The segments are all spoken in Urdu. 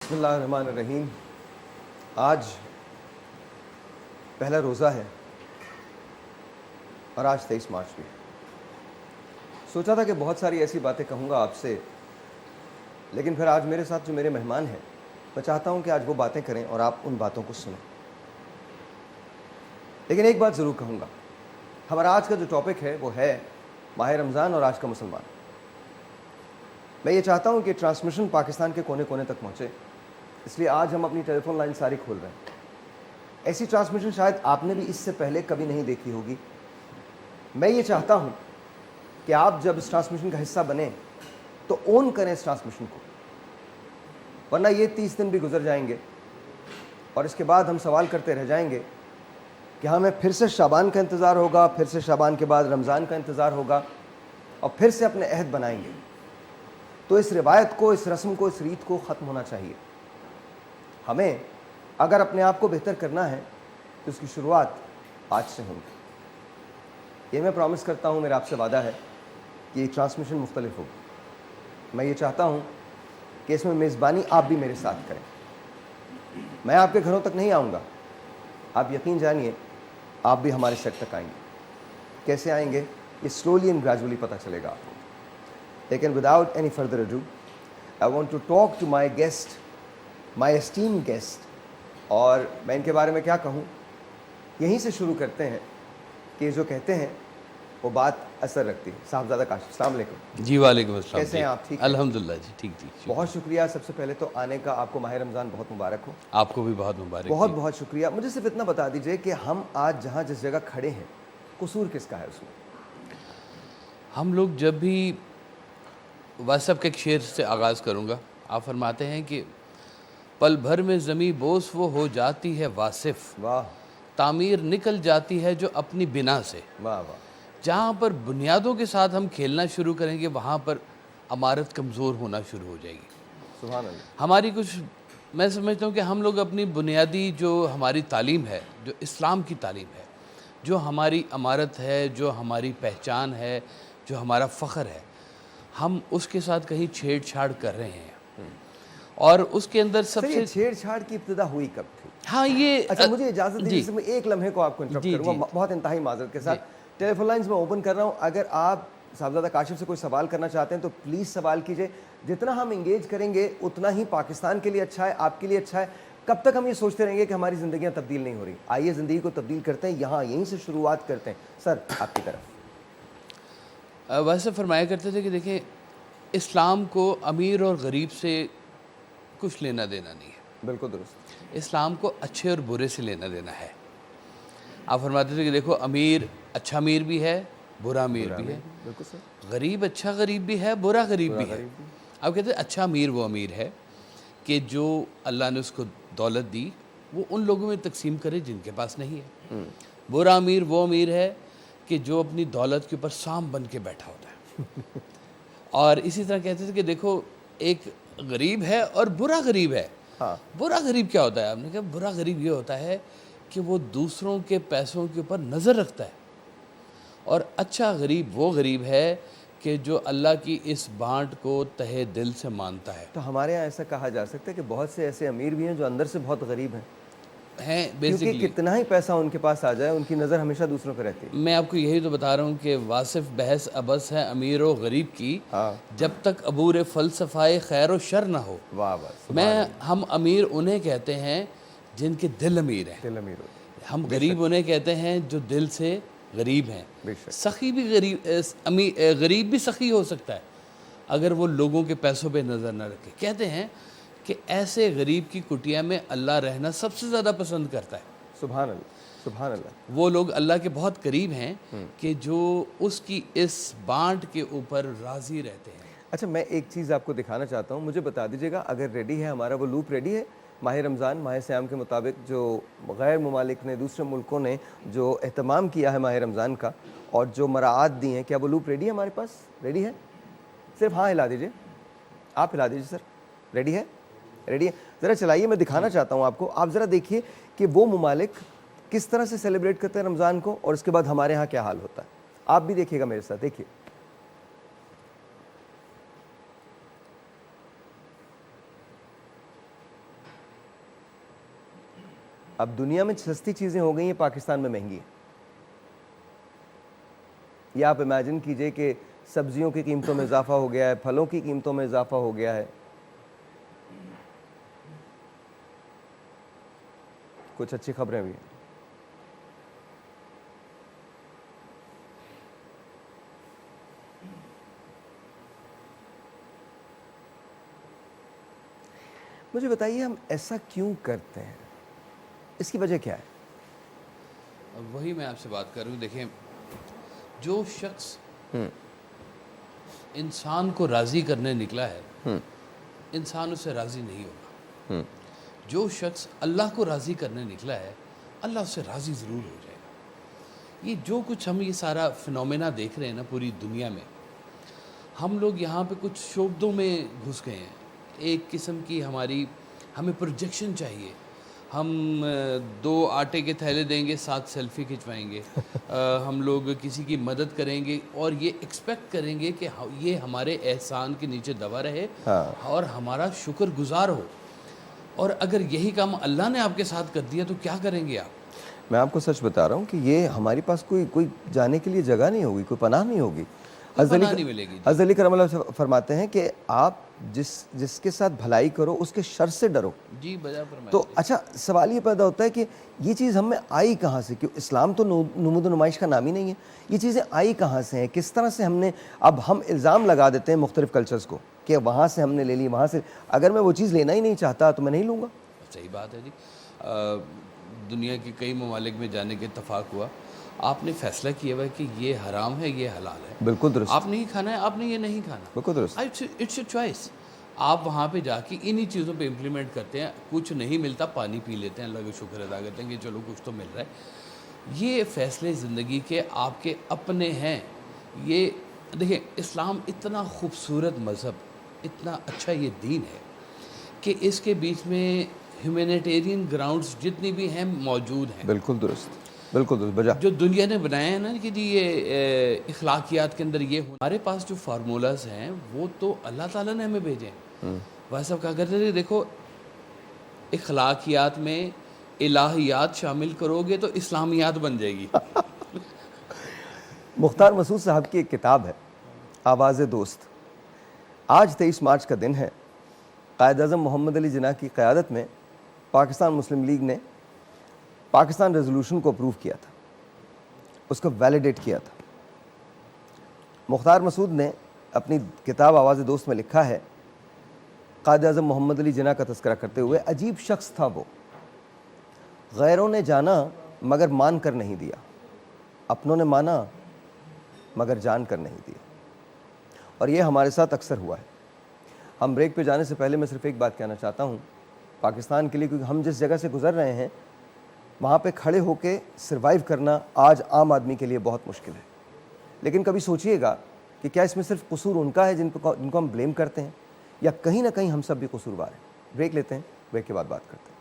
بسم اللہ الرحمن الرحیم. آج پہلا روزہ ہے اور آج 23 مارچ بھی. سوچا تھا کہ بہت ساری ایسی باتیں کہوں گا آپ سے، لیکن پھر آج میرے ساتھ جو میرے مہمان ہیں، میں چاہتا ہوں کہ آج وہ باتیں کریں اور آپ ان باتوں کو سنیں. لیکن ایک بات ضرور کہوں گا، ہمارا آج کا جو ٹاپک ہے وہ ہے ماہ رمضان اور آج کا مسلمان. میں یہ چاہتا ہوں کہ ٹرانسمیشن پاکستان کے کونے کونے تک پہنچے، اس لیے آج ہم اپنی ٹیلی فون لائن ساری کھول رہے ہیں. ایسی ٹرانسمیشن شاید آپ نے بھی اس سے پہلے کبھی نہیں دیکھی ہوگی. میں یہ چاہتا ہوں کہ آپ جب اس ٹرانسمیشن کا حصہ بنیں تو اون کریں اس ٹرانسمیشن کو، ورنہ یہ 30 دن بھی گزر جائیں گے اور اس کے بعد ہم سوال کرتے رہ جائیں گے کہ ہمیں پھر سے شعبان کا انتظار ہوگا، پھر سے شعبان کے بعد رمضان کا انتظار ہوگا اور پھر سے اپنے عہد بنائیں گے. تو اس روایت کو، اس رسم کو، اس ریت کو ختم ہونا چاہیے. ہمیں اگر اپنے آپ کو بہتر کرنا ہے تو اس کی شروعات آج سے ہوگی. یہ میں پرامس کرتا ہوں، میرا آپ سے وعدہ ہے کہ یہ ٹرانسمیشن مختلف ہوگی. میں یہ چاہتا ہوں کہ اس میں میزبانی آپ بھی میرے ساتھ کریں. میں آپ کے گھروں تک نہیں آؤں گا، آپ یقین جانیے آپ بھی ہمارے سیٹ تک آئیں گے. کیسے آئیں گے یہ سلولی اینڈ گریجولی پتہ چلے گا آپ کو. لیکن without any further ado I want to talk to my guest, my STEM guest. اور میں ان کے بارے میں کیا کہوں، یہیں سے شروع کرتے ہیں کہ جو کہتے ہیں وہ بات اثر رکھتی ہے. صاحبزادہ کاشف، السلام علیکم. جی وعلیکم السلام. کیسے ہیں آپ؟ ٹھیک ہیں؟ الحمدللہ جی ٹھیک ٹھیک. بہت شکریہ سب سے پہلے تو آنے کا. آپ کو ماہ رمضان بہت مبارک ہو. آپ کو بھی بہت مبارک. بہت بہت شکریہ. مجھے صرف اتنا بتا دیجئے کہ ہم آج جہاں جس جگہ کھڑے ہیں قصور کس کا ہے اس میں؟ ہم لوگ جب بھی واصف کے ایک شعر سے آغاز کروں گا. آپ فرماتے ہیں کہ پل بھر میں زمیں بوس وہ ہو جاتی ہے واصف، واہ تعمیر نکل جاتی ہے جو اپنی بنا سے. واہ واہ. جہاں پر بنیادوں کے ساتھ ہم کھیلنا شروع کریں گے وہاں پر عمارت کمزور ہونا شروع ہو جائے گی. سبحان اللہ. ہماری کچھ، میں سمجھتا ہوں کہ ہم لوگ اپنی بنیادی جو ہماری تعلیم ہے، جو اسلام کی تعلیم ہے، جو ہماری عمارت ہے، جو ہماری پہچان ہے، جو ہمارا فخر ہے، ہم اس کے ساتھ کہیں چھیڑ چھاڑ کر رہے ہیں. اور اس کے اندر سب سے چھیڑ چھاڑ کی ابتدا ہوئی کب تھی؟ ہاں یہ اچھا مجھے اجازت دیجیے جی میں ایک لمحے کو آپ کو انٹرپٹ کروں گا بہت انتہائی معذرت کے ساتھ. ٹیلی فون لائنز میں اوپن کر رہا ہوں. اگر آپ صاحبزادہ کاشف سے کوئی سوال کرنا چاہتے ہیں تو پلیز سوال کیجئے. جتنا ہم انگیج کریں گے اتنا ہی پاکستان کے لیے اچھا ہے، آپ کے لیے اچھا ہے. کب تک ہم یہ سوچتے رہیں گے کہ ہماری زندگیاں تبدیل نہیں ہو رہی؟ آئیے زندگی کو تبدیل کرتے ہیں، یہاں یہیں سے شروعات کرتے ہیں. سر آپ کی طرف. ویسے فرمایا کرتے تھے کہ دیکھیں اسلام کو امیر اور غریب سے کچھ لینا دینا نہیں ہے. بالکل درست. اسلام کو اچھے اور برے سے لینا دینا ہے. آپ فرماتے تھے کہ دیکھو امیر اچھا امیر بھی ہے، برا امیر بھی ہے. بالکل سر. غریب اچھا غریب بھی ہے، برا غریب بھی ہے. اب کہتے ہیں اچھا امیر وہ امیر ہے کہ جو اللہ نے اس کو دولت دی وہ ان لوگوں میں تقسیم کرے جن کے پاس نہیں ہے. برا امیر وہ امیر ہے کہ جو اپنی دولت کے اوپر سام بن کے بیٹھا ہوتا ہے. اور اسی طرح کہتے تھے کہ دیکھو ایک غریب ہے اور برا غریب ہے. برا غریب کیا ہوتا ہے؟ آپ نے کہا برا غریب یہ ہوتا ہے کہ وہ دوسروں کے پیسوں کے اوپر نظر رکھتا ہے. اور اچھا غریب وہ غریب ہے کہ جو اللہ کی اس بانٹ کو تہہ دل سے مانتا ہے. تو ہمارے یہاں ایسا کہا جا سکتا ہے کہ بہت سے ایسے امیر بھی ہیں جو اندر سے بہت غریب ہیں، کیونکہ کتنا ہی پیسہ ان کے پاس آ جائے ان کی نظر ہمیشہ دوسروں پہ رہتی ہے. میں آپ کو یہی تو بتا رہا ہوں کہ واصف بحث ابس ہے امیر و غریب کی، جب تک عبور فلسفہ خیر و شر نہ ہو. واہ واہ. ہم امیر انہیں کہتے ہیں جن کے دل امیر ہیں. دل امیر ہوتے. ہم غریب انہیں کہتے ہیں جو دل سے غریب ہیں. سخی بھی غریب بھی سخی ہو سکتا ہے اگر وہ لوگوں کے پیسوں پہ نظر نہ رکھے. کہتے ہیں کہ ایسے غریب کی کٹیا میں اللہ رہنا سب سے زیادہ پسند کرتا ہے. سبحان اللہ سبحان اللہ. وہ لوگ اللہ کے بہت قریب ہیں کہ جو اس کی اس بانٹ کے اوپر راضی رہتے ہیں. اچھا میں ایک چیز آپ کو دکھانا چاہتا ہوں، مجھے بتا دیجیے گا اگر ریڈی ہے ہمارا وہ لوپ ریڈی ہے. ماہ رمضان، ماہ سیام کے مطابق جو غیر ممالک نے، دوسرے ملکوں نے جو اہتمام کیا ہے ماہ رمضان کا اور جو مراعات دی ہیں، کیا وہ لوپ ریڈی ہے ہمارے پاس؟ ریڈی ہے؟ صرف ہاں ہلا دیجیے. آپ ہلا دیجیے سر. ریڈی ہے؟ ریڈی ہے. ذرا چلائیے، میں دکھانا چاہتا ہوں آپ کو. آپ ذرا دیکھیے کہ وہ ممالک کس طرح سے سیلیبریٹ کرتے ہیں رمضان کو اور اس کے بعد ہمارے ہاں کیا حال ہوتا ہے. آپ بھی دیکھیے گا میرے ساتھ. دیکھیے اب دنیا میں سستی چیزیں ہو گئی ہیں, پاکستان میں مہنگی ہیں. یا آپ امیجن کیجئے کہ سبزیوں کی قیمتوں میں اضافہ ہو گیا ہے, پھلوں کی قیمتوں میں اضافہ ہو گیا ہے. کچھ اچھی خبریں بھی ہیں. مجھے بتائیے ہم ایسا کیوں کرتے ہیں, اس کی وجہ کیا ہے؟ وہی میں آپ سے بات کر رہا ہوں. دیکھیں, جو شخص انسان کو راضی کرنے نکلا ہے, انسان اس سے راضی نہیں ہوگا. جو شخص اللہ کو راضی کرنے نکلا ہے, اللہ اس سے راضی ضرور ہو جائے گا. یہ جو کچھ ہم یہ سارا فنومینا دیکھ رہے ہیں نا پوری دنیا میں, ہم لوگ یہاں پہ کچھ شعبدوں میں گھس گئے ہیں. ایک قسم کی ہمیں پروجیکشن چاہیے. ہم 2 آٹے کے تھیلے دیں گے, 7 سیلفی کھنچوائیں گے. ہم لوگ کسی کی مدد کریں گے اور یہ ایکسپیکٹ کریں گے کہ یہ ہمارے احسان کے نیچے دبا رہے اور ہمارا شکر گزار ہو. اور اگر یہی کام اللہ نے آپ کے ساتھ کر دیا تو کیا کریں گے آپ؟ میں آپ کو سچ بتا رہا ہوں کہ یہ ہمارے پاس کوئی جانے کے لیے جگہ نہیں ہوگی, کوئی پناہ نہیں ہوگی. حضرت علی کرم اللہ فرماتے ہیں کہ آپ جس کے ساتھ بھلائی کرو اس کے شر سے ڈرو. جی بجا فرمائیں. تو اچھا سوال یہ پیدا ہوتا ہے کہ یہ چیز ہم میں آئی کہاں سے؟ کہ اسلام تو نمود و نمائش کا نام ہی نہیں ہے. یہ چیزیں آئی کہاں سے ہیں؟ کس طرح سے ہم نے, اب ہم الزام لگا دیتے ہیں مختلف کلچرز کو کہ وہاں سے ہم نے لے لی, وہاں سے. اگر میں وہ چیز لینا ہی نہیں چاہتا تو میں نہیں لوں گا. صحیح بات ہے جی. دنیا کے کئی ممالک میں جانے کے اتفاق ہوا, آپ نے فیصلہ کیا ہوا ہے کہ یہ حرام ہے, یہ حلال ہے. بالکل درست. آپ نے ہی کھانا ہے, آپ نے یہ نہیں کھانا. بالکل درست. It's a choice. آپ وہاں پہ جا کے انہی چیزوں پہ امپلیمنٹ کرتے ہیں. کچھ نہیں ملتا, پانی پی لیتے ہیں, اللہ کا شکر ادا کرتے ہیں کہ چلو کچھ تو مل رہا ہے. یہ فیصلے زندگی کے آپ کے اپنے ہیں. یہ دیکھیں, اسلام اتنا خوبصورت مذہب, اتنا اچھا یہ دین ہے کہ اس کے بیچ میں ہیومینیٹیرین گراؤنڈز جتنی بھی ہیں موجود ہیں. بالکل درست, بالکل درست. بجا جو دنیا نے بنایا ہے نا کہ جی یہ اخلاقیات کے اندر یہ ہمارے پاس جو فارمولاز ہیں وہ تو اللہ تعالیٰ نے ہمیں بھیجے ہیں. بھائی صاحب کہا کرتے تھے, دیکھو اخلاقیات میں الہیات شامل کرو گے تو اسلامیات بن جائے گی. مختار مسعود صاحب کی ایک کتاب ہے آواز دوست. آج 23 مارچ کا دن ہے. قائد اعظم محمد علی جناح کی قیادت میں پاکستان مسلم لیگ نے پاکستان ریزولوشن کو اپروو کیا تھا, اس کو ویلیڈیٹ کیا تھا. مختار مسعود نے اپنی کتاب آواز دوست میں لکھا ہے, قائد اعظم محمد علی جناح کا تذکرہ کرتے ہوئے, عجیب شخص تھا وہ, غیروں نے جانا مگر مان کر نہیں دیا, اپنوں نے مانا مگر جان کر نہیں دیا. اور یہ ہمارے ساتھ اکثر ہوا ہے. ہم بریک پہ جانے سے پہلے میں صرف ایک بات کہنا چاہتا ہوں پاکستان کے لیے, کیونکہ ہم جس جگہ سے گزر رہے ہیں وہاں پہ کھڑے ہو کے سروائیو کرنا آج عام آدمی کے لیے بہت مشکل ہے. لیکن کبھی سوچئے گا کہ کیا اس میں صرف قصور ان کا ہے جن کو ہم بلیم کرتے ہیں, یا کہیں نہ کہیں ہم سب بھی قصوروار ہیں. بریک لیتے ہیں, بریک کے بعد بات کرتے ہیں.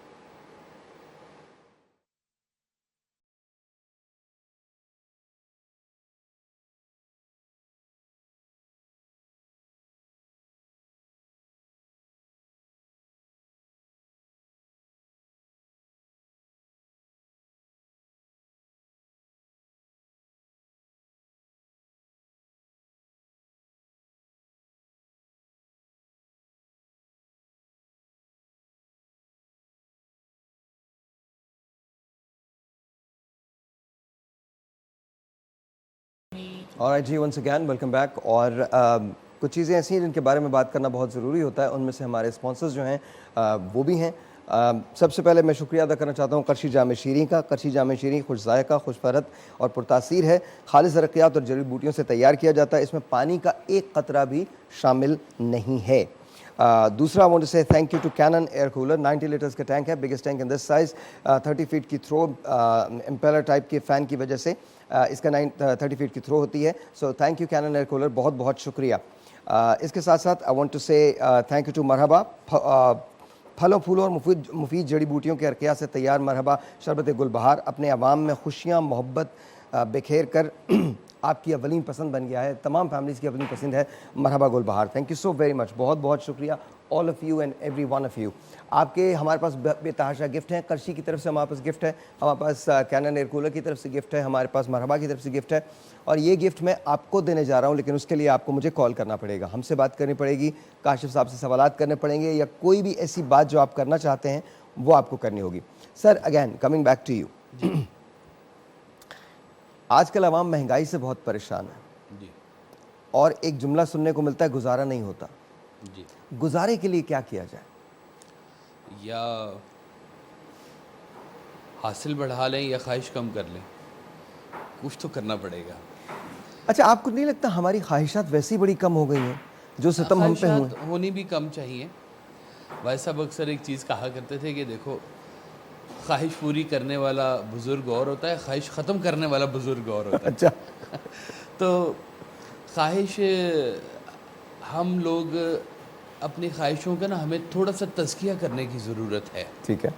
Alright جی, ونس اگین ویلکم بیک. اور کچھ چیزیں ایسی ہیں جن کے بارے میں بات کرنا بہت ضروری ہوتا ہے. ان میں سے ہمارے اسپانسرز جو ہیں وہ بھی ہیں. سب سے پہلے میں شکریہ ادا کرنا چاہتا ہوں قرشی جامع شیریں کا. قرشی جامع شیریں خوش ذائقہ, خوش فرت اور پرتاثیر ہے. خالص زرقیات اور جڑی بوٹیوں سے تیار کیا جاتا ہے. اس میں پانی کا ایک قطرہ بھی شامل نہیں ہے. دوسرا, I want to say thank you to Canon air cooler. 90 letters کا ٹینک ہے, بگیسٹ ٹینک ان دس سائز. 30 فیٹ کی تھرو, امپیلر ٹائپ کے فین کی وجہ سے اس کا 30 فیٹ کی تھرو ہوتی ہے. So thank you Canon air cooler, بہت بہت شکریہ. اس کے ساتھ ساتھ I want to say thank you to مرحبا. پھلوں پھولوں اور مفید جڑی بوٹیوں کے ارکیہ سے تیار مرحبا شربت گل بہار اپنے عوام میں خوشیاں, محبت بکھیر کر آپ کی اولین پسند بن گیا ہے, تمام فیملیز کی اولین پسند ہے مرحبا گل بہار. Thank you so very much, بہت بہت شکریہ all of you and every one of you. آپ کے ہمارے پاس بے تحاشا گفٹ ہیں. کرشی کی طرف سے ہمارے پاس گفٹ ہے, ہمارے پاس کینن ایئر کولر کی طرف سے گفٹ ہے, ہمارے پاس مرحبا کی طرف سے گفٹ ہے, اور یہ گفٹ میں آپ کو دینے جا رہا ہوں, لیکن اس کے لیے آپ کو مجھے کال کرنا پڑے گا, ہم سے بات کرنی پڑے گی, کاشف صاحب سے سوالات کرنے پڑیں گے, یا کوئی بھی ایسی بات جو آپ کرنا چاہتے ہیں وہ آپ کو کرنی ہوگی. Sir again coming back to you, آج کل عوام مہنگائی سے بہت پریشان ہے جی اور ایک جملہ سننے کو ملتا ہے گزارا نہیں ہوتا. جی. گزارے کے لیے کیا کیا جائے؟ یا حاصل بڑھا لیں یا خواہش کم کر لیں, کچھ تو کرنا پڑے گا. اچھا, آپ کو نہیں لگتا ہماری خواہشات ویسی بڑی کم ہو گئی ہیں جو ستم ہم پہ ہوئے؟ خواہشات ہونی بھی کم چاہیے. بھائی صاحب اکثر ایک چیز کہا کرتے تھے کہ دیکھو, خواہش پوری کرنے والا بزرگ اور ہوتا ہے, خواہش ختم کرنے والا بزرگ اور ہوتا ہے. اچھا, تو خواہش, ہم لوگ اپنی خواہشوں کا نا ہمیں تھوڑا سا تزکیہ کرنے کی ضرورت ہے. ٹھیک ہے.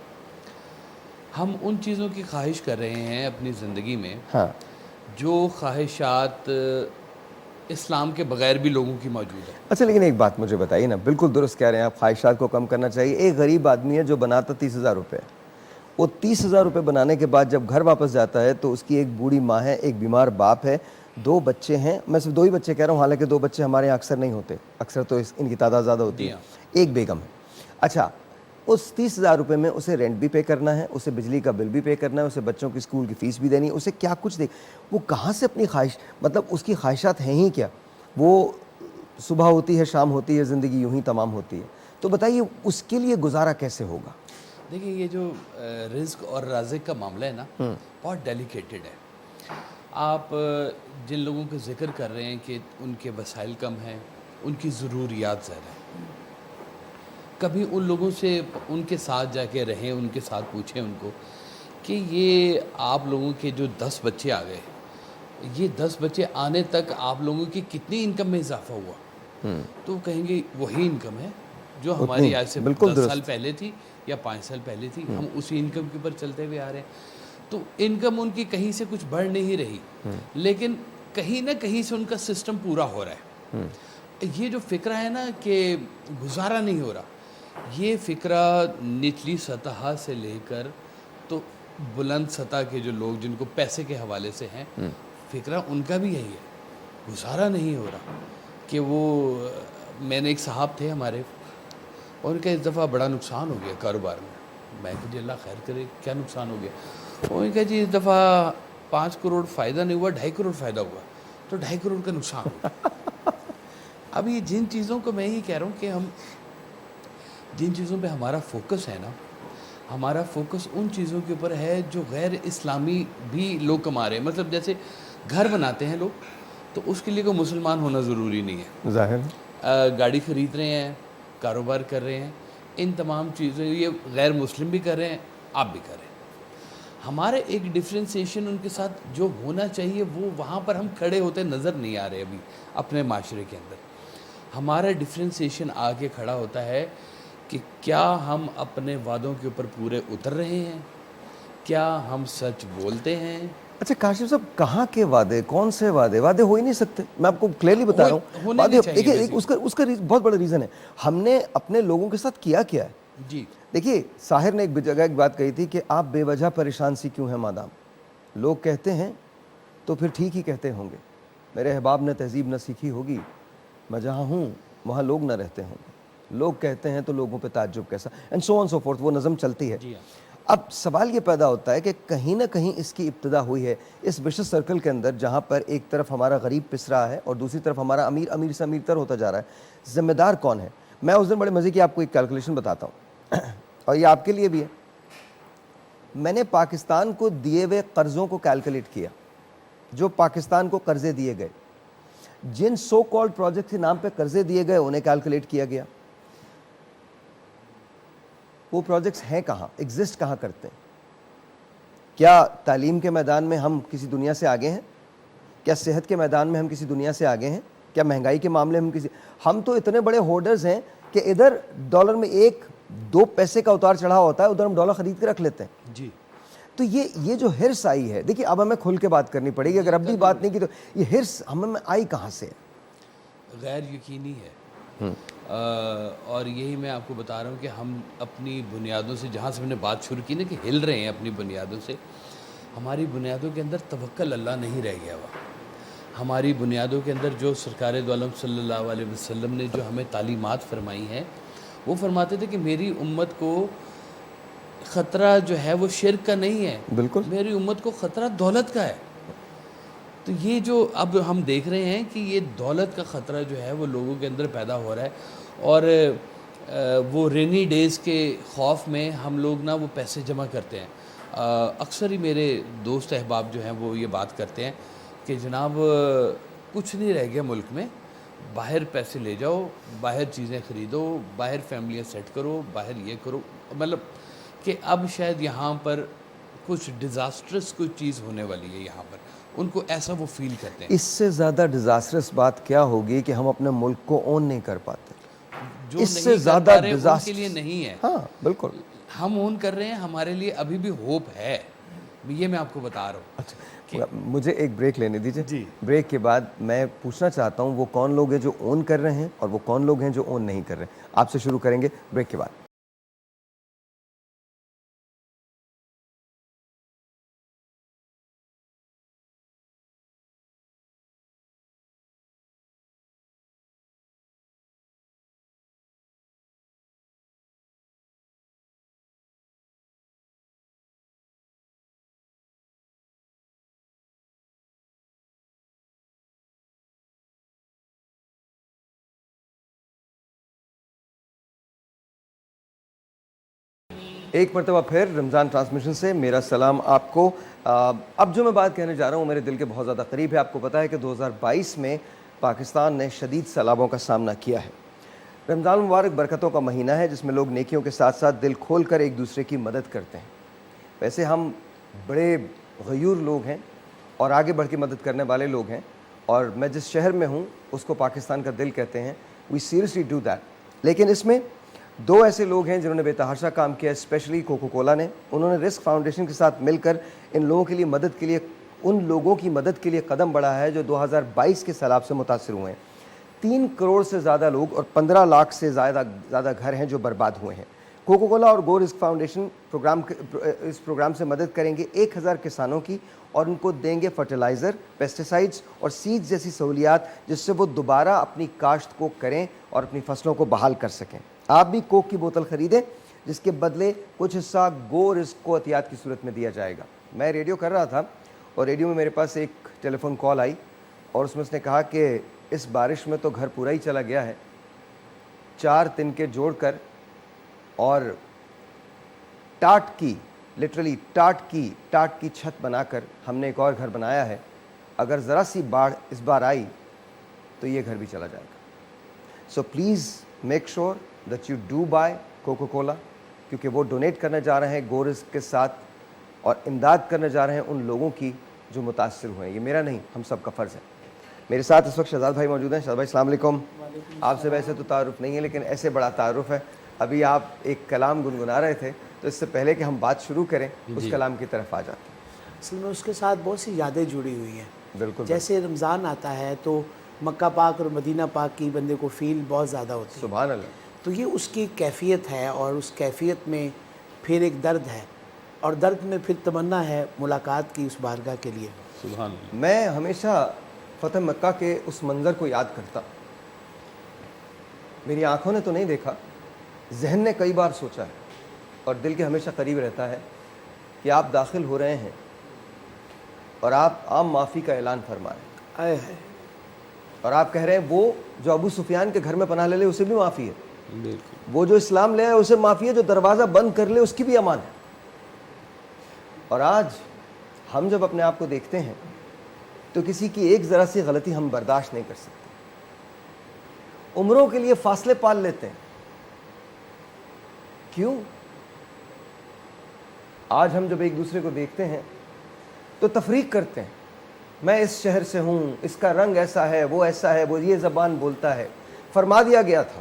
ہم ان چیزوں کی خواہش کر رہے ہیں اپنی زندگی میں ہاں, جو خواہشات اسلام کے بغیر بھی لوگوں کی موجود ہے. اچھا لیکن ایک بات مجھے بتائیے نا, بالکل درست کہہ رہے ہیں آپ, خواہشات کو کم کرنا چاہیے. ایک غریب آدمی ہے جو بناتا 30,000 روپے, وہ 30,000 روپے بنانے کے بعد جب گھر واپس جاتا ہے تو اس کی ایک بوڑھی ماں ہے, ایک بیمار باپ ہے, 2 بچے ہیں. میں صرف 2 ہی بچے کہہ رہا ہوں, حالانکہ 2 بچے ہمارے یہاں اکثر نہیں ہوتے, اکثر تو ان کی تعداد زیادہ ہوتی جی ہے. ہاں. ایک بیگم ہے. اچھا, اس 30,000 روپے میں اسے رینٹ بھی پے کرنا ہے, اسے بجلی کا بل بھی پے کرنا ہے, اسے بچوں کی اسکول کی فیس بھی دینی ہے, اسے کیا کچھ دے, وہ کہاں سے اپنی خواہش, مطلب اس کی خواہشات ہیں ہی کیا؟ وہ صبح ہوتی ہے, شام ہوتی ہے, زندگی یوں ہی تمام ہوتی ہے. تو بتائیے اس کے لیے گزارا کیسے ہوگا؟ دیکھیں, یہ جو رزق اور رازق کا معاملہ ہے نا, بہت ڈیلیکیٹڈ ہے. آپ جن لوگوں کا ذکر کر رہے ہیں کہ ان کے وسائل کم ہیں, ان کی ضروریات زیادہ ہیں, کبھی ان لوگوں سے ان کے ساتھ جا کے رہیں, ان کے ساتھ پوچھیں ان کو کہ یہ آپ لوگوں کے جو 10 بچے آ گئے, یہ 10 بچے آنے تک آپ لوگوں کی کتنی انکم میں اضافہ ہوا؟ تو وہ کہیں گے وہی انکم ہے جو ہماری آج سے 10 سال پہلے تھی یا 5 سال پہلے تھی, ہم اسی انکم کے اوپر چلتے ہوئے آ رہے ہیں. تو انکم ان کی کہیں سے کچھ بڑھ نہیں رہی, لیکن کہیں نہ کہیں سے ان کا سسٹم پورا ہو رہا ہے. یہ جو فکرہ ہے نا کہ گزارا نہیں ہو رہا, یہ فکرہ نچلی سطح سے لے کر تو بلند سطح کے جو لوگ جن کو پیسے کے حوالے سے ہیں, فکرہ ان کا بھی یہی ہے, گزارا نہیں ہو رہا. کہ وہ میں نے ایک صاحب تھے ہمارے, اور ان کا اس دفعہ بڑا نقصان ہو گیا کاروبار میں. میں کہ جی اللہ خیر کرے, کیا نقصان ہو گیا؟ ان کا جی اس دفعہ 5 کروڑ فائدہ نہیں ہوا, 2.5 کروڑ فائدہ ہوا, تو 2.5 کروڑ کا نقصان ہو گیا. اب یہ جن چیزوں کو میں ہی کہہ رہا ہوں کہ ہم جن چیزوں پہ ہمارا فوکس ہے نا, ہمارا فوکس ان چیزوں کے اوپر ہے جو غیر اسلامی بھی لوگ کما رہے ہیں. مطلب جیسے گھر بناتے ہیں لوگ, تو اس کے لیے کوئی مسلمان ہونا ضروری نہیں ہے. ظاہر گاڑی خرید رہے ہیں, کاروبار کر رہے ہیں, ان تمام چیزیں یہ غیر مسلم بھی کر رہے ہیں, آپ بھی کر رہے ہیں. ہمارے ایک ڈفرینسیشن ان کے ساتھ جو ہونا چاہیے وہ وہاں پر ہم کھڑے ہوتے نظر نہیں آ رہے ابھی اپنے معاشرے کے اندر. ہمارا ڈفرینسیشن آ کے کھڑا ہوتا ہے کہ کیا ہم اپنے وعدوں کے اوپر پورے اتر رہے ہیں, کیا ہم سچ بولتے ہیں. اچھا کاشف صاحب, کہاں کے وعدے, کون سے وعدے ہو ہی نہیں سکتے. میں آپ کو کلیئرلی بتا رہا ہوں, وعدے دیکھیے اس کا بہت بڑا ریزن ہے, ہم نے اپنے لوگوں کے ساتھ کیا ہے. جی دیکھیے ساحر نے ایک جگہ ایک بات کہی تھی کہ آپ بے وجہ پریشان سی کیوں ہیں مادام, لوگ کہتے ہیں تو پھر ٹھیک ہی کہتے ہوں گے, میرے احباب نے تہذیب نہ سیکھی ہوگی, میں جہاں ہوں وہاں لوگ نہ رہتے ہوں گے, لوگ کہتے ہیں تو لوگوں پہ تعجب کیسا, and so on so forth, وہ نظم چلتی ہے. اب سوال یہ پیدا ہوتا ہے کہ کہیں نہ کہیں اس کی ابتدا ہوئی ہے اس وشس سرکل کے اندر, جہاں پر ایک طرف ہمارا غریب پس رہا ہے اور دوسری طرف ہمارا امیر امیر سے امیر تر ہوتا جا رہا ہے. ذمہ دار کون ہے؟ میں اس دن بڑے مزے کی آپ کو ایک کیلکولیشن بتاتا ہوں, اور یہ آپ کے لیے بھی ہے. میں نے پاکستان کو دیے ہوئے قرضوں کو کیلکولیٹ کیا, جو پاکستان کو قرضے دیے گئے, جن سو کالڈ پروجیکٹ کے نام پہ قرضے دیے گئے انہیں کیلکولیٹ کیا گیا. وہ پروجیکٹس ہیں کہاں, ایگزسٹ کہاں کرتے ہیں؟ کیا تعلیم کے میدان میں ہم کسی دنیا سے آگے ہیں؟ کیا صحت کے میدان میں ہم کسی دنیا سے آگے ہیں؟ کیا مہنگائی کے معاملے میں ہم تو اتنے بڑے ہولڈرز ہیں کہ ادھر ڈالر میں 1-2 پیسے کا اتار چڑھاؤ ہوتا ہے, ادھر ہم ڈالر خرید کے رکھ لیتے ہیں. جی تو یہ جو ہرس آئی ہے، دیکھیے اب ہمیں کھل کے بات کرنی پڑے گی، اگر اب بھی بات نہیں کی تو یہ ہرس ہمیں آئی کہاں سے؟ غیر یقینی ہے، اور یہی میں آپ کو بتا رہا ہوں کہ ہم اپنی بنیادوں سے، جہاں سے میں نے بات شروع کی نا کہ ہل رہے ہیں اپنی بنیادوں سے، ہماری بنیادوں کے اندر توکل اللہ نہیں رہ گیا ہوا. ہماری بنیادوں کے اندر جو سرکار دو عالم صلی اللہ علیہ وسلم نے جو ہمیں تعلیمات فرمائی ہیں، وہ فرماتے تھے کہ میری امت کو خطرہ جو ہے وہ شرک کا نہیں ہے، بالکل میری امت کو خطرہ دولت کا ہے. تو یہ جو اب ہم دیکھ رہے ہیں کہ یہ دولت کا خطرہ جو ہے وہ لوگوں کے اندر پیدا ہو رہا ہے، اور وہ رینی ڈیز کے خوف میں ہم لوگ نا وہ پیسے جمع کرتے ہیں. اکثر ہی میرے دوست احباب جو ہیں وہ یہ بات کرتے ہیں کہ جناب کچھ نہیں رہ گیا ملک میں، باہر پیسے لے جاؤ، باہر چیزیں خریدو، باہر فیملیاں سیٹ کرو، باہر یہ کرو، مطلب کہ اب شاید یہاں پر کچھ ڈیزاسٹرس کوئی چیز ہونے والی ہے. یہاں پر ان کو ایسا وہ فیل کرتے ہیں. اس سے زیادہ ڈیزاسٹرس بات کیا ہوگی کہ ہم اپنے ملک کو اون نہیں کر پاتے. جو اس سے نہیں کر زیادہ پا رہے ان ڈیزاسٹر کے لیے نہیں ہے، ہاں بالکل. ہم اون کر رہے ہیں، ہمارے لیے ابھی بھی ہوپ ہے. یہ میں آپ کو بتا رہا ہوں. اچھا مجھے ایک بریک لینے دیجیے. جی. بریک کے بعد میں پوچھنا چاہتا ہوں وہ کون لوگ ہیں جو اون کر رہے ہیں اور وہ کون لوگ ہیں جو اون نہیں کر رہے ہیں. آپ سے شروع کریں گے بریک کے بعد. ایک مرتبہ پھر رمضان ٹرانسمیشن سے میرا سلام آپ کو. اب جو میں بات کہنے جا رہا ہوں میرے دل کے بہت زیادہ قریب ہے. آپ کو پتہ ہے کہ 2022 میں پاکستان نے شدید سیلابوں کا سامنا کیا ہے. رمضان مبارک برکتوں کا مہینہ ہے جس میں لوگ نیکیوں کے ساتھ ساتھ دل کھول کر ایک دوسرے کی مدد کرتے ہیں. ویسے ہم بڑے غیور لوگ ہیں اور آگے بڑھ کے مدد کرنے والے لوگ ہیں، اور میں جس شہر میں ہوں اس کو پاکستان کا دل کہتے ہیں. وی سیریسلی ڈو دیٹ. لیکن اس میں دو ایسے لوگ ہیں جنہوں نے بے تحاشا کام کیا، اسپیشلی کوکو کولا نے. انہوں نے رسک فاؤنڈیشن کے ساتھ مل کر ان لوگوں کے لیے ان لوگوں کی مدد کے لیے قدم بڑھایا ہے جو 2022 کے سیلاب سے متاثر ہوئے ہیں. 3 کروڑ سے زیادہ لوگ اور 15 لاکھ سے زیادہ گھر ہیں جو برباد ہوئے ہیں. کوکو کولا اور گو رسک فاؤنڈیشن اس پروگرام سے مدد کریں گے 1000 کسانوں کی، اور ان کو دیں گے فرٹیلائزر، پیسٹیسائڈز اور سیڈز جیسی سہولیات جس سے وہ دوبارہ اپنی کاشت کو کریں اور اپنی فصلوں کو بحال کر سکیں. آپ بھی کوک کی بوتل خریدیں جس کے بدلے کچھ حصہ گو رسک کو عطیات کی صورت میں دیا جائے گا. میں ریڈیو کر رہا تھا اور ریڈیو میں میرے پاس ایک ٹیلی فون کال آئی اور اس میں نے کہا کہ اس بارش میں تو گھر پورا ہی چلا گیا ہے. 4 تنکے جوڑ کر اور ٹاٹ کی چھت بنا کر ہم نے ایک اور گھر بنایا ہے. اگر ذرا سی باڑھ اس بار آئی تو یہ گھر بھی چلا جائے گا. So please make sure that you do buy Coca Cola, کیونکہ وہ ڈونیٹ کرنے جا رہے ہیں گو رسک کے ساتھ اور امداد کرنے جا رہے ہیں ان لوگوں کی جو متاثر ہوئے ہیں. یہ میرا نہیں، ہم سب کا فرض ہے. میرے ساتھ اس وقت شہزاد بھائی موجود ہیں. شہزاد بھائی السلام علیکم. آپ سے ویسے تو تعارف نہیں ہے لیکن ایسے بڑا تعارف ہے. ابھی آپ ایک کلام گنگنا رہے تھے تو اس سے پہلے کہ ہم بات شروع کریں اس کلام کی طرف آ جاتے ہیں. اصل میں اس کے ساتھ بہت سی یادیں جڑی ہوئی ہیں. بالکل. جیسے رمضان آتا ہے تو مکہ پاک اور مدینہ پاک کی بندے کو فیل بہت زیادہ ہوتی ہے. سبحان اللہ. تو یہ اس کی کیفیت ہے، اور اس کیفیت میں پھر ایک درد ہے، اور درد میں پھر تمنا ہے ملاقات کی اس بارگاہ کے لیے. سبحان اللہ. میں ہمیشہ فتح مکہ کے اس منظر کو یاد کرتا. میری آنکھوں نے تو نہیں دیکھا، ذہن نے کئی بار سوچا ہے اور دل کے ہمیشہ قریب رہتا ہے کہ آپ داخل ہو رہے ہیں اور آپ عام معافی کا اعلان فرما رہے ہیں. اور آپ کہہ رہے ہیں وہ جو ابو سفیان کے گھر میں پناہ لے لے اسے بھی معافی ہے. بالکل. وہ جو اسلام لے آئے اسے معافی ہے، جو دروازہ بند کر لے اس کی بھی امان ہے. اور آج ہم جب اپنے آپ کو دیکھتے ہیں تو کسی کی ایک ذرا سی غلطی ہم برداشت نہیں کر سکتے. عمروں کے لیے فاصلے پال لیتے ہیں. کیوں؟ آج ہم جب ایک دوسرے کو دیکھتے ہیں تو تفریق کرتے ہیں. میں اس شہر سے ہوں، اس کا رنگ ایسا ہے، وہ ایسا ہے، وہ یہ زبان بولتا ہے. فرما دیا گیا تھا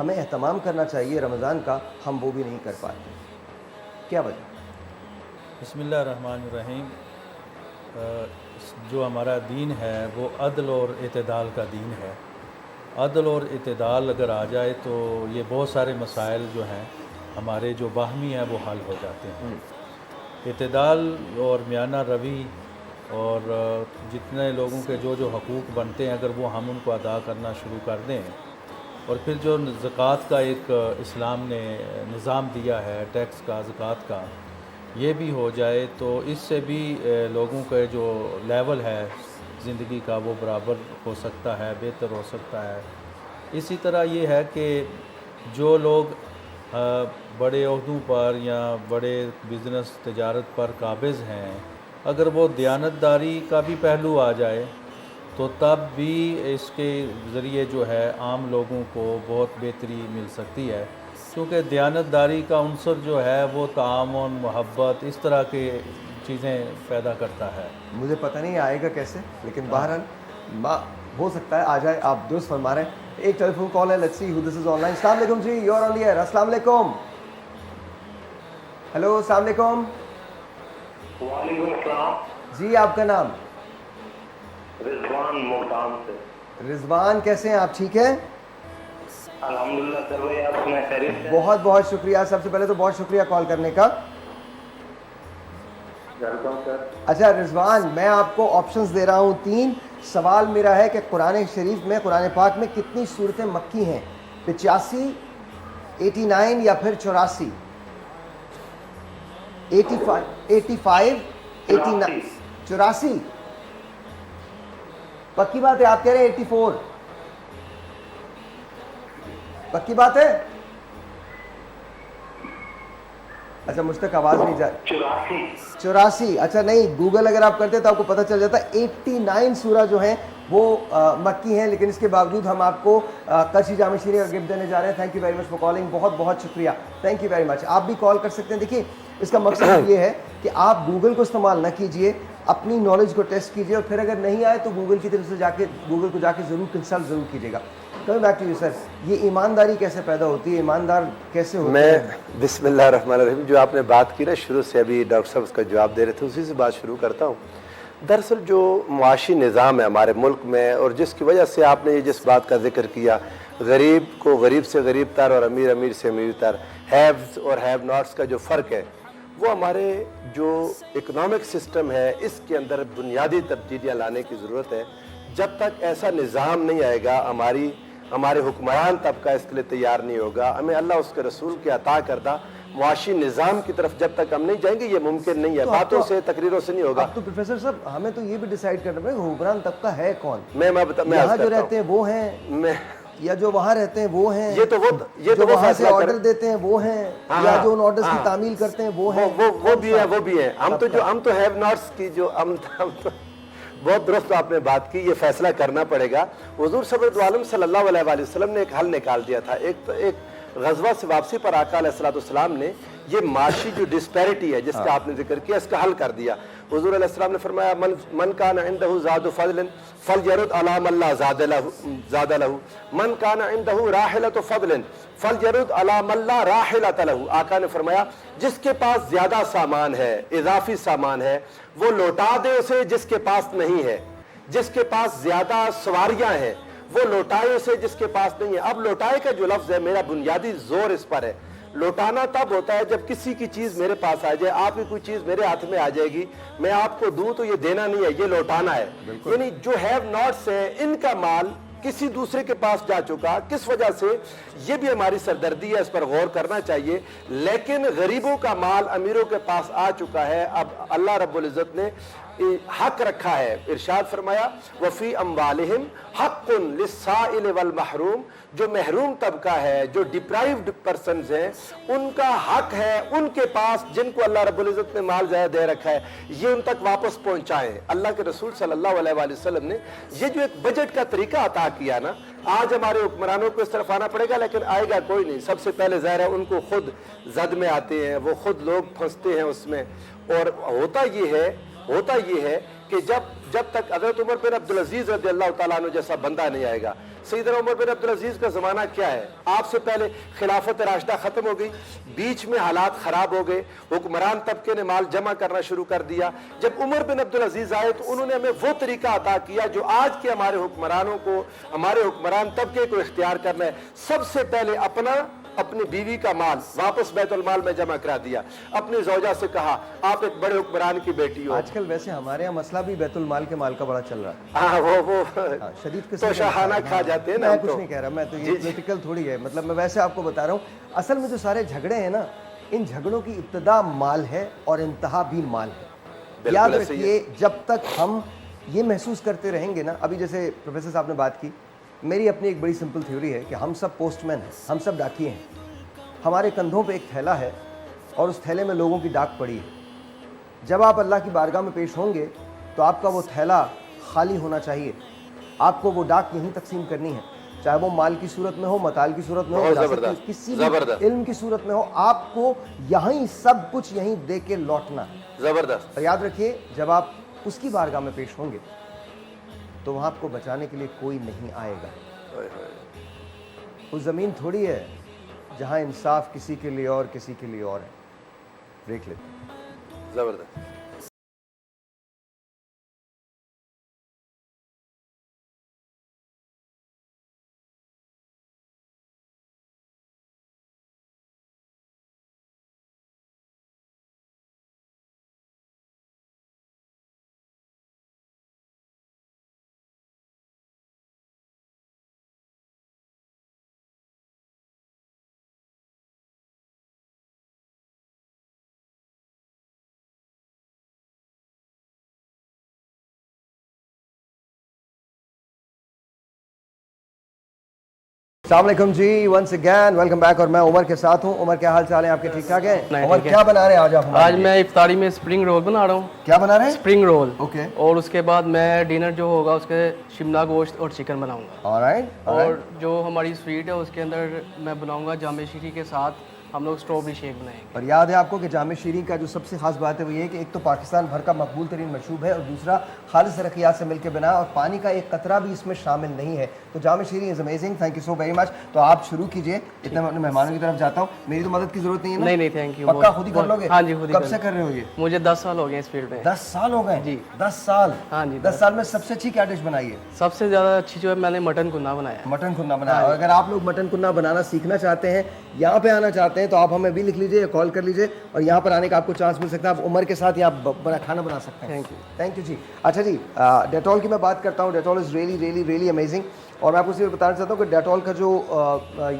ہمیں اہتمام کرنا چاہیے رمضان کا، ہم وہ بھی نہیں کر پاتے، کیا وجہ؟ بسم اللہ الرحمن الرحیم۔ جو ہمارا دین ہے وہ عدل اور اعتدال کا دین ہے۔ عدل اور اعتدال اگر آ جائے تو یہ بہت سارے مسائل جو ہیں ہمارے جو باہمی ہیں وہ حل ہو جاتے ہیں۔ اعتدال اور میانہ روی اور جتنے لوگوں کے جو حقوق بنتے ہیں اگر وہ ہم ان کو ادا کرنا شروع کر دیں، اور پھر جو زکوٰۃ کا ایک اسلام نے نظام دیا ہے، ٹیکس کا، زکوٰۃ کا، یہ بھی ہو جائے تو اس سے بھی لوگوں کا جو لیول ہے زندگی کا وہ برابر ہو سکتا ہے، بہتر ہو سکتا ہے۔ اسی طرح یہ ہے کہ جو لوگ بڑے عہدوں پر یا بڑے بزنس تجارت پر قابض ہیں، اگر وہ دیانتداری کا بھی پہلو آ جائے تو تب بھی اس کے ذریعے جو ہے عام لوگوں کو بہت بہتری مل سکتی ہے، کیونکہ دیانتداری کا عنصر جو ہے وہ تعاون، محبت، اس طرح کے چیزیں پیدا کرتا ہے۔ مجھے پتہ نہیں آئے گا کیسے، لیکن بہرحال ہو سکتا ہے آ جائے، آپ درست فرما رہے ہیں۔ ایک ٹیلی فون کال ہے، let's see who this is on line. السلام علیکم جی، you are on the air. السلام علیکم، ہیلو، السلام علیکم۔ وعلیکم السلام۔ جی آپ کا نام؟ رضوان ملتان سے۔ رضوان، کیسے ہیں آپ؟ ٹھیک ہیں الحمدللہ سر، بھائی آپ سنیں خیریت سے؟ بہت بہت شکریہ، سب سے پہلے تو بہت شکریہ کال کرنے کا۔ Welcome sir. اچھا رضوان، میں آپ کو آپشنز دے رہا ہوں 3۔ سوال میرا ہے کہ قرآن شریف میں، قرآن پاک میں کتنی صورتیں مکی ہیں؟ 85، 89 یا پھر 84؟ 85، 89، 84؟ پکی بات ہے؟ آپ کہہ رہے ہیں 84؟ پکی بات ہے؟ اچھا مجھ تک آواز نہیں جا 84؟ اچھا نہیں، گوگل اگر آپ کرتے تو آپ کو پتہ چل جاتا 89 سورہ جو ہیں وہ مکی ہیں، لیکن اس کے باوجود ہم آپ کو کرچی جامع شریف کا گفٹ دینے جا رہے ہیں۔ Thank you very much for calling, بہت بہت شکریہ، تھینک یو ویری مچ۔ آپ بھی کال کر سکتے ہیں۔ دیکھیے اس کا مقصد یہ ہے کہ آپ گوگل کو استعمال نہ کیجئے، اپنی نالج کو ٹیسٹ کیجئے، اور پھر اگر نہیں آئے تو گوگل کی طرف سے گوگل کو جا کے ضرور کنسلٹ ضرور کیجیے گا۔ Coming back to you sir, یہ ایمانداری کیسے پیدا ہوتی ہے؟ ایماندار کیسے ہوتے میں ہیں؟ بسم اللہ الرحمن الرحیم، جو آپ نے بات کی نا شروع سے، ابھی ڈاکٹر صاحب اس کا جواب دے رہے تھے، اسی سے بات شروع کرتا ہوں۔ دراصل جو معاشی نظام ہے ہمارے ملک میں، اور جس کی وجہ سے آپ نے یہ جس بات کا ذکر کیا، غریب کو غریب سے غریب تر اور امیر امیر سے امیر تر، ہیوز اور ہیو ناٹس کا جو فرق ہے، وہ ہمارے جو اکنامک سسٹم ہے اس کے اندر بنیادی تبدیلیاں لانے کی ضرورت ہے۔ جب تک ایسا نظام نہیں آئے گا، ہمارے حکمران طبقہ اس کے لیے تیار نہیں ہوگا، ہمیں اللہ اس کے رسول کے عطا کردہ معاشی نظام کی طرف جب تک ہم نہیں جائیں گے یہ ممکن نہیں ہے، باتوں سے، تقریروں سے نہیں ہوگا۔ اب تو پروفیسر صاحب ہمیں تو یہ بھی ڈیسائیڈ کرنا پڑے گا حکمران طبقہ ہے کون؟ میں یہاں جو رہتے ہیں وہ ہیں یا جو وہاں رہتے ہیں وہ ہیں؟ یہ تو وہ وہاں سے آرڈر دیتے ہیں وہ ہیں یا جو ان آرڈرز کی تعمیل کرتے ہیں وہ ہیں؟ وہ بھی ہیں۔ ہم تو ہیو ناٹس کی جو بہت درست آپ نے بات کی، یہ فیصلہ کرنا پڑے گا۔ حضور صلی عالم صلی اللہ علیہ وآلہ وسلم نے ایک حل نکال دیا تھا۔ ایک غزوہ سے واپسی پر آقا علیہ السلام نے یہ معاشی جو ڈسپیرٹی ہے جس کا آپ نے ذکر کیا، اس کا حل کر دیا۔ حضور علیہ السلام نے فرمایا من کان عندہ ذات فضل فلیرد علی من لا زاد لہ، من کان عندہ راحلۃ فضل فلیرد علی من لا راحلۃ لہ۔ آقا نے فرمایا جس کے پاس زیادہ سامان ہے، اضافی سامان ہے، وہ لوٹا دے اسے جس کے پاس نہیں ہے۔ جس کے پاس زیادہ سواریاں ہیں وہ لوٹائے اسے جس کے پاس نہیں ہے۔ اب لوٹائے کا جو لفظ ہے میرا بنیادی زور اس پر ہے۔ لوٹانا تب ہوتا ہے جب کسی کی چیز میرے پاس آ جائے، آپ کی کوئی چیز میرے ہاتھ میں آ جائے گی، میں آپ کو دوں تو یہ دینا نہیں ہے، یہ لوٹانا ہے۔ یعنی جو ہیو ناٹس ہیں ان کا مال کسی دوسرے کے پاس جا چکا، کس وجہ سے؟ یہ بھی ہماری سردردی ہے، اس پر غور کرنا چاہیے۔ لیکن غریبوں کا مال امیروں کے پاس آ چکا ہے۔ اب اللہ رب العزت نے حق رکھا ہے، ارشاد فرمایا وفی اموالہم حق للسائل والمحروم، جو محروم طبقہ ہے، جو ڈپرائیوڈ پرسنز ہیں، ان کا حق ہے ان کے پاس جن کو اللہ رب العزت نے مال زیادہ دے رکھا ہے، یہ ان تک واپس پہنچائیں۔ اللہ کے رسول صلی اللہ علیہ وآلہ وسلم نے یہ جو ایک بجٹ کا طریقہ عطا کیا نا، آج ہمارے حکمرانوں کو اس طرف آنا پڑے گا، لیکن آئے گا کوئی نہیں۔ سب سے پہلے ظاہر ہے ان کو خود زد میں آتے ہیں، وہ خود لوگ پھنستے ہیں اس میں، اور ہوتا یہ ہے کہ جب تک حضرت عمر بن عبدالعزیز رضی اللہ تعالیٰ عنہ جیسا بندہ نہیں آئے گا، سیدنا عمر بن عبدالعزیز کا زمانہ کیا ہے؟ آپ سے پہلے خلافت راشدہ ختم ہو گئی، بیچ میں حالات خراب ہو گئے، حکمران طبقے نے مال جمع کرنا شروع کر دیا. جب عمر بن عبدالعزیز آئے تو انہوں نے ہمیں وہ طریقہ عطا کیا جو آج کے ہمارے حکمرانوں کو، ہمارے حکمران طبقے کو اختیار کرنا ہے. سب سے پہلے اپنی بیوی کا مال واپس بیت المال میں جمع کرا دیا. اپنی زوجہ سے کہا آپ ایک بڑے حکمران کی بیٹی ہو. آج کل ویسے ہمارے یہاں مسئلہ بھی بیت المال کے مال کا بڑا چل رہا ہے. ہاں وہ شدید تو شاہانہ کھا جاتے ہیں نا. میں کچھ نہیں کہہ رہا، میں تو یہ پولیٹیکل تھوڑی ہے، مطلب میں ویسے آپ کو بتا رہا ہوں. اصل میں جو سارے جھگڑے ہیں نا، ان جھگڑوں کی ابتدا مال ہے اور انتہا بھی مال ہے. یاد رکھیے جب تک ہم یہ محسوس کرتے رہیں گے نا، ابھی جیسے پروفیسر صاحب نے بات کی، میری اپنی ایک بڑی سمپل تھیوری ہے کہ ہم سب پوسٹ مین ہیں، ہم سب ڈاکیے ہیں. ہمارے کندھوں پہ ایک تھیلا ہے اور اس تھیلے میں لوگوں کی ڈاک پڑی ہے. جب آپ اللہ کی بارگاہ میں پیش ہوں گے تو آپ کا وہ تھیلا خالی ہونا چاہیے. آپ کو وہ ڈاک یہیں تقسیم کرنی ہے، چاہے وہ مال کی صورت میں ہو، متال کی صورت میں ہو، کسی بھی علم کی صورت میں ہو. آپ کو یہیں سب کچھ یہیں دے کے لوٹنا ہے. زبردست. اور یاد رکھیے جب آپ اس کی بارگاہ میں پیش ہوں گے تو وہاں آپ کو بچانے کے لیے کوئی نہیں آئے گا. وہ زمین تھوڑی ہے جہاں انصاف کسی کے لیے اور کسی کے لیے اور ہے. بریک لیتے ہیں. زبردست. السلام علیکم جی، ونس اگین ویلکم بیک. اور میں عمر کے ساتھ ہوں. عمر کیا حال چال ہے آپ کے؟ ٹھیک ٹھاک ہیں؟ عمر کیا بنا رہے ہیں آج آپ؟ آج میں افطاری میں اسپرنگ رول بنا رہا ہوں. کیا بنا رہے ہیں؟ Spring roll. اوکے. اور اس کے بعد میں ڈنر جو ہوگا اس کے شملہ گوشت اور چکن بناؤں گا. آلرائٹ. اور جو ہماری سویٹ ہے اس کے اندر میں بناؤں گا جامع شیری کے ساتھ ہم لوگ اسٹرابری شیک بنائیں گے. اور یاد ہے آپ کو کہ جامع شیریں کا جو سب سے خاص بات ہے وہ یہ ہے کہ ایک تو پاکستان بھر کا مقبول ترین مشروب ہے اور دوسرا خالص رقیات سے مل کے بنا اور پانی کا ایک قطرہ بھی اس میں شامل نہیں ہے. تو جامع شیریں is amazing. Thank you so very مچ. تو آپ شروع کیجئے. اتنے میں اپنے مہمانوں کی طرف جاتا ہوں. میری تو مدد کی ضرورت نہیں ہے نا؟ نہیں تھینک یو. پکا خود ہی کر لو گے؟ ہاں جی خود ہی. کب سے کر رہے ہو یہ؟ مجھے 10 سال ہو گئے اس فیلڈ میں. 10 سال ہو گئے؟ جی 10 سال. ہاں جی. 10 سال میں سب سے اچھی کیا ڈش بنائی ہے؟ سب سے زیادہ اچھی جو ہے میں نے مٹن کنہ بنایا ہے. مٹن کنہ بنایا. اور اگر آپ لوگ مٹن کنہ بنانا سیکھنا چاہتے ہیں، یہاں پہ آنا چاہتے ہیں تو آپ ہمیں بھی لکھ لیجئے یا کال کر لیجئے اور یہاں پر آنے کا آپ کو چانس مل سکتا ہے. آپ عمر کے ساتھ یہاں کھانا بنا سکتے ہیں. تھینک یو جی. اچھا جی، ڈیٹول کی میں بات کرتا ہوں. Dettol is really really really amazing. اور میں آپ کو صرف بتانا چاہتا ہوں کہ ڈیٹول کا جو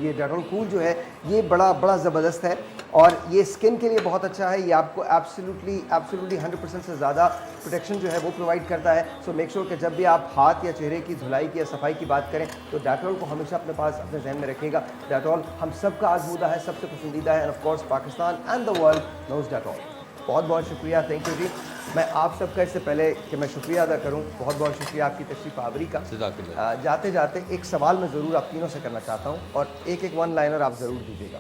یہ ڈیٹول کول جو ہے یہ بڑا زبردست ہے اور یہ اسکن کے لیے بہت اچھا ہے. یہ آپ کو ایبسلیوٹلی 100% سے زیادہ پروٹیکشن جو ہے وہ پرووائڈ کرتا ہے. سو میک شیور کہ جب بھی آپ ہاتھ یا چہرے کی دھلائی کی یا صفائی کی بات کریں تو ڈیٹول کو ہمیشہ اپنے پاس اپنے ذہن میں رکھیے گا. ڈیٹول ہم سب کا آزمودہ ہے، سب سے پسندیدہ ہے. And of course Pakistan and the world knows Dettol. بہت بہت شکریہ. تھینک یو جی. میں آپ سب کا اس سے پہلے کہ میں شکریہ ادا کروں، بہت بہت شکریہ آپ کی تشریف آوری کا. جاتے جاتے ایک سوال میں ضرور آپ تینوں سے کرنا چاہتا ہوں اور ایک ون لائنر آپ ضرور دیجیے گا.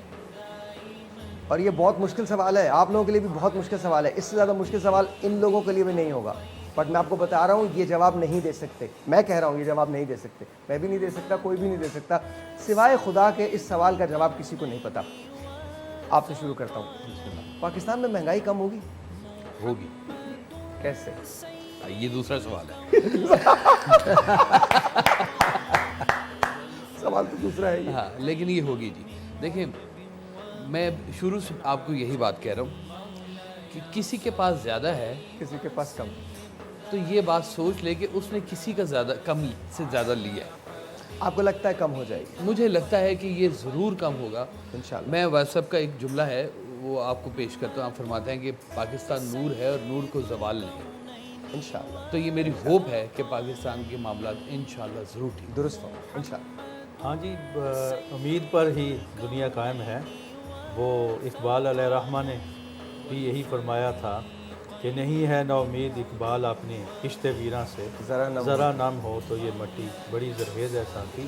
اور یہ بہت مشکل سوال ہے، آپ لوگوں کے لیے بھی بہت مشکل سوال ہے. اس سے زیادہ مشکل سوال ان لوگوں کے لیے بھی نہیں ہوگا. بٹ میں آپ کو بتا رہا ہوں یہ جواب نہیں دے سکتے. میں کہہ رہا ہوں یہ جواب نہیں دے سکتے. میں بھی نہیں دے سکتا، کوئی بھی نہیں دے سکتا سوائے خدا کے. اس سوال کا جواب کسی کو نہیں پتا. آپ سے شروع کرتا ہوں. پاکستان میں مہنگائی کم ہوگی؟ ہوگی. کیسے؟ یہ دوسرا سوال ہے. سوال تو دوسرا ہے. ہاں لیکن یہ ہوگی جی. دیکھیں میں شروع سے آپ کو یہی بات کہہ رہا ہوں کہ کسی کے پاس زیادہ ہے، کسی کے پاس کم، تو یہ بات سوچ لے کہ اس نے کسی کا زیادہ کم سے زیادہ لیا ہے. آپ کو لگتا ہے کم ہو جائے گی؟ مجھے لگتا ہے کہ یہ ضرور کم ہوگا انشاءاللہ. میں واٹس ایپ کا ایک جملہ ہے وہ آپ کو پیش کرتا ہوں. آپ فرماتے ہیں کہ پاکستان نور ہے اور نور کو زوال نہیں. انشاءاللہ. تو یہ میری ہوپ ہے کہ پاکستان کے معاملات انشاءاللہ ضرور ٹھیک. درست ہو انشاءاللہ. ہاں جی، امید پر ہی دنیا قائم ہے. وہ اقبال علیہ الرحمہ نے بھی یہی فرمایا تھا کہ نہیں ہے نا امید اقبال اپنی کشت ویراں سے، ذرا نم ہو تو یہ مٹی بڑی زرخیز ہے ساتھی.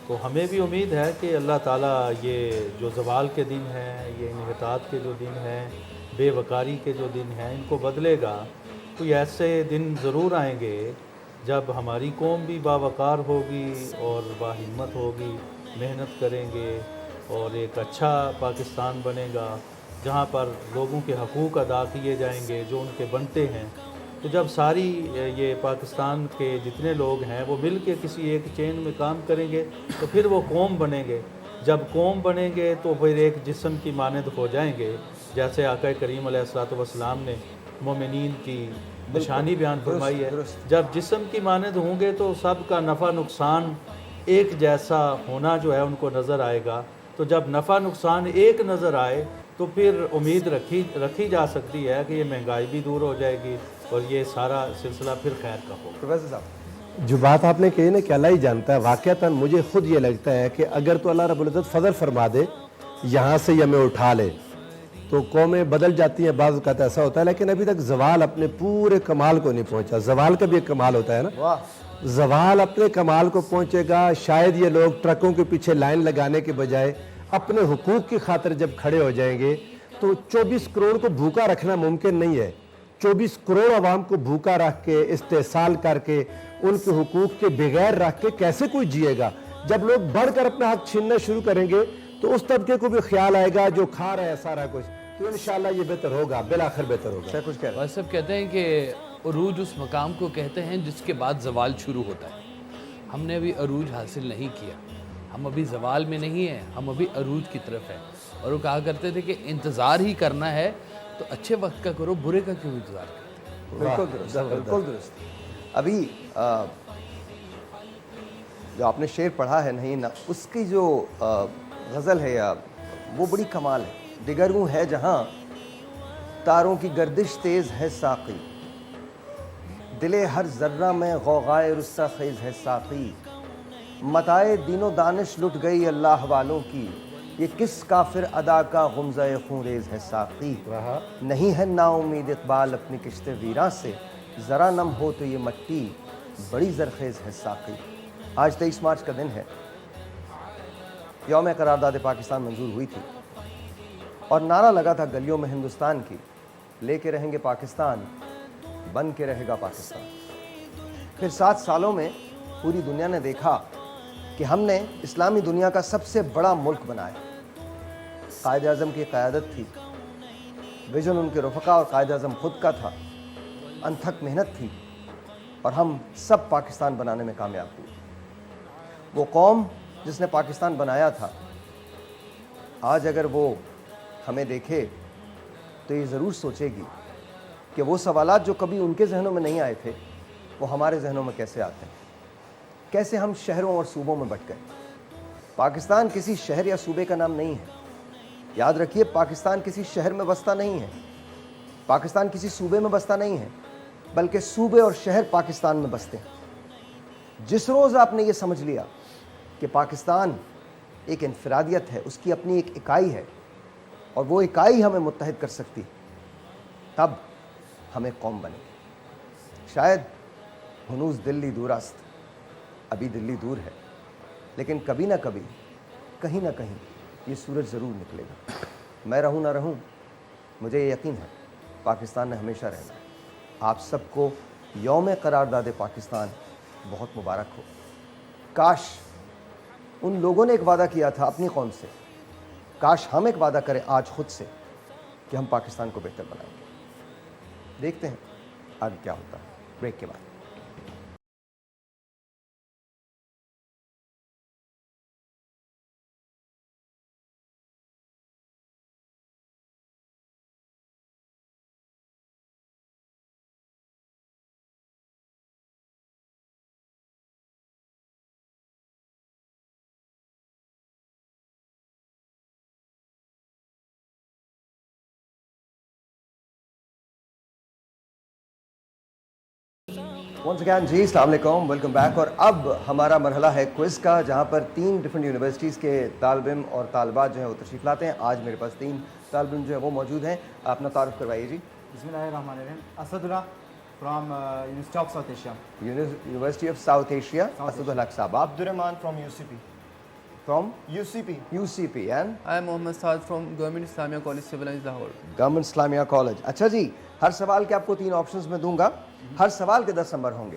تو ہمیں بھی امید ہے کہ اللہ تعالیٰ یہ جو زوال کے دن ہیں، یہ انحطاط کے جو دن ہیں، بے وقاری کے جو دن ہیں، ان کو بدلے گا. کوئی ایسے دن ضرور آئیں گے جب ہماری قوم بھی باوقار ہوگی اور باہمت ہوگی، محنت کریں گے اور ایک اچھا پاکستان بنے گا جہاں پر لوگوں کے حقوق ادا کیے جائیں گے جو ان کے بنتے ہیں، تو جب ساری یہ پاکستان کے جتنے لوگ ہیں وہ مل کے کسی ایک چین میں کام کریں گے تو پھر وہ قوم بنیں گے. جب قوم بنیں گے تو پھر ایک جسم کی مانند ہو جائیں گے، جیسے آقا کریم علیہ الصلوۃ والسلام نے مومنین کی نشانی بیان فرمائی ہے. جب جسم کی مانند ہوں گے تو سب کا نفع نقصان ایک جیسا ہونا جو ہے ان کو نظر آئے گا. تو جب نفع نقصان ایک نظر آئے تو پھر امید رکھی جا سکتی ہے کہ یہ مہنگائی بھی دور ہو جائے گی اور یہ سارا سلسلہ پھر خیر کا ہوگا. پروفیسر صاحب، جو بات آپ نے کہی نا کہ اللہ ہی جانتا ہے، واقعتاً مجھے خود یہ لگتا ہے کہ اگر تو اللہ رب العزت فضل فرما دے یہاں سے یہ ہمیں اٹھا لے تو قومیں بدل جاتی ہیں، بعض اوقات ایسا ہوتا ہے. لیکن ابھی تک زوال اپنے پورے کمال کو نہیں پہنچا. زوال کا بھی ایک کمال ہوتا ہے نا، زوال اپنے کمال کو پہنچے گا. شاید یہ لوگ ٹرکوں کے پیچھے لائن لگانے کے بجائے اپنے حقوق کی خاطر جب کھڑے ہو جائیں گے تو 24 کروڑ کو بھوکا رکھنا ممکن نہیں ہے. 24 کروڑ عوام کو بھوکا رکھ کے استحصال کر کے ان کے حقوق کے بغیر رکھ کے کیسے کوئی جیے گا؟ جب لوگ بڑھ کر اپنا حق چھیننا شروع کریں گے تو اس طبقے کو بھی خیال آئے گا جو کھا رہا ہے سارا کچھ، تو انشاءاللہ یہ بہتر ہوگا، بالآخر بہتر ہوگا. کچھ کہہ رہے بس سب کہتے ہیں کہ عروج اس مقام کو کہتے ہیں جس کے بعد زوال شروع ہوتا ہے. ہم نے ابھی عروج حاصل نہیں کیا، ہم ابھی زوال میں نہیں ہیں، ہم ابھی عروج کی طرف ہیں. اور وہ کہا کرتے تھے کہ انتظار ہی کرنا ہے تو اچھے وقت کا کرو، برے کا کیوں انتظار کرتے؟ بالکل درست، بالکل درست. ابھی جو آپ نے شعر پڑھا ہے نہیں نا، اس کی جو غزل ہے یا وہ بڑی کمال ہے. دگرگوں ہے جہاں تاروں کی گردش تیز ہے ساقی، دلے ہر ذرہ میں غوغائے رستہ خیز ہے ساقی. متائے دین و دانش لٹ گئی اللہ والوں کی، یہ کس کافر ادا کا غمزہ خونریز ہے ساقی. نہیں ہے نا امید اقبال اپنی کشت ویراں سے، ذرا نم ہو تو یہ مٹی بڑی زرخیز ہے ساقی. آج 23 مارچ کا دن ہے، یوم قرارداد پاکستان منظور ہوئی تھی اور نعرہ لگا تھا گلیوں میں ہندوستان کی، لے کے رہیں گے پاکستان، بن کے رہے گا پاکستان. پھر 7 سالوں میں پوری دنیا نے دیکھا کہ ہم نے اسلامی دنیا کا سب سے بڑا ملک بنایا. قائد اعظم کی قیادت تھی، ویژن ان کے رفقا اور قائد اعظم خود کا تھا، انتھک محنت تھی اور ہم سب پاکستان بنانے میں کامیاب ہوئے. وہ قوم جس نے پاکستان بنایا تھا آج اگر وہ ہمیں دیکھے تو یہ ضرور سوچے گی کہ وہ سوالات جو کبھی ان کے ذہنوں میں نہیں آئے تھے وہ ہمارے ذہنوں میں کیسے آتے ہیں، کیسے ہم شہروں اور صوبوں میں بٹ گئے. پاکستان کسی شہر یا صوبے کا نام نہیں ہے. یاد رکھیے، پاکستان کسی شہر میں بستا نہیں ہے، پاکستان کسی صوبے میں بستا نہیں ہے، بلکہ صوبے اور شہر پاکستان میں بستے ہیں. جس روز آپ نے یہ سمجھ لیا کہ پاکستان ایک انفرادیت ہے، اس کی اپنی ایک اکائی ہے اور وہ اکائی ہمیں متحد کر سکتی، تب ہمیں قوم بنے. شاید ہنوز دلی دور است، ابھی دلی دور ہے، لیکن کبھی نہ کبھی کہیں نہ کہیں یہ سورج ضرور نکلے گا. میں رہوں نہ رہوں، مجھے یہ یقین ہے پاکستان نے ہمیشہ رہنا ہے. آپ سب کو یوم قرارداد پاکستان بہت مبارک ہو. کاش ان لوگوں نے ایک وعدہ کیا تھا اپنی قوم سے، کاش ہم ایک وعدہ کریں آج خود سے کہ ہم پاکستان کو بہتر بنائیں گے. دیکھتے ہیں آگے کیا ہوتا ہے بریک کے بعد. ونس اگین جی، السلام علیکم، ویلکم بیک. اور اب ہمارا مرحلہ ہے کوئز کا، جہاں پر 3 ڈفرینٹ یونیورسٹیز کے طالب علم اور طالبات جو ہیں وہ تشریف لاتے ہیں. آج میرے پاس 3 طالب علم جو ہیں وہ موجود ہیں. اپنا تعارف کروائیے جی. بسم اللہ الرحمن الرحیم. Asadullah from University of South Asia. University of South Asia, Asad ul-Haq sahab. آپ Abdurrahman from UCP. From UCP. UCP. And I am Mohammad Saad from Government Islamia College Civil Lines Lahore. Government Islamia college. اچھا جی، ہر سوال کے آپ کو 3 آپشنز میں دوں گا، ہر سوال کے 10 نمبر ہوں گے.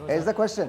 Here's the question.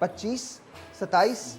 25, 27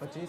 25.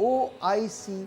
OIC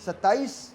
27,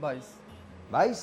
22?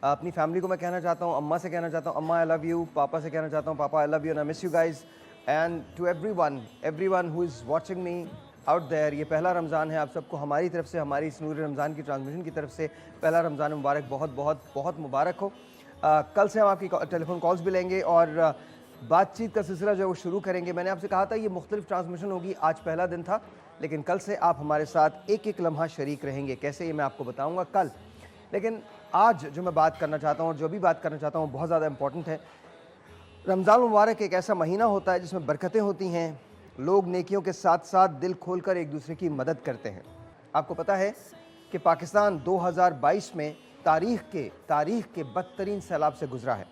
اپنی فیملی کو میں کہنا چاہتا ہوں, اماں سے کہنا چاہتا ہوں اماں آئی لو یو, پاپا سے کہنا چاہتا ہوں papa I love you, and I miss you guys. And to every one who is watching me out there, یہ پہلا رمضان ہے, آپ سب کو ہماری طرف سے, ہماری اس نور رمضان کی ٹرانسمیشن کی طرف سے پہلا رمضان مبارک بہت بہت بہت مبارک ہو. کل سے ہم آپ کی ٹیلی فون کالز بھی لیں گے اور بات چیت کا سلسلہ جو ہے وہ شروع کریں گے. میں نے آپ سے کہا تھا یہ مختلف ٹرانسمیشن ہوگی, آج پہلا دن تھا, لیکن کل سے آپ ہمارے ساتھ ایک ایک لمحہ شریک رہیں گے. کیسے, یہ میں آپ کو بتاؤں گا کل. لیکن آج جو میں بات کرنا چاہتا ہوں اور جو بھی بات کرنا چاہتا ہوں بہت زیادہ امپورٹنٹ ہے. رمضان مبارک ایک ایسا مہینہ ہوتا ہے جس میں برکتیں ہوتی ہیں, لوگ نیکیوں کے ساتھ ساتھ دل کھول کر ایک دوسرے کی مدد کرتے ہیں. آپ کو پتہ ہے کہ پاکستان 2022 میں تاریخ کے بدترین سیلاب سے گزرا ہے.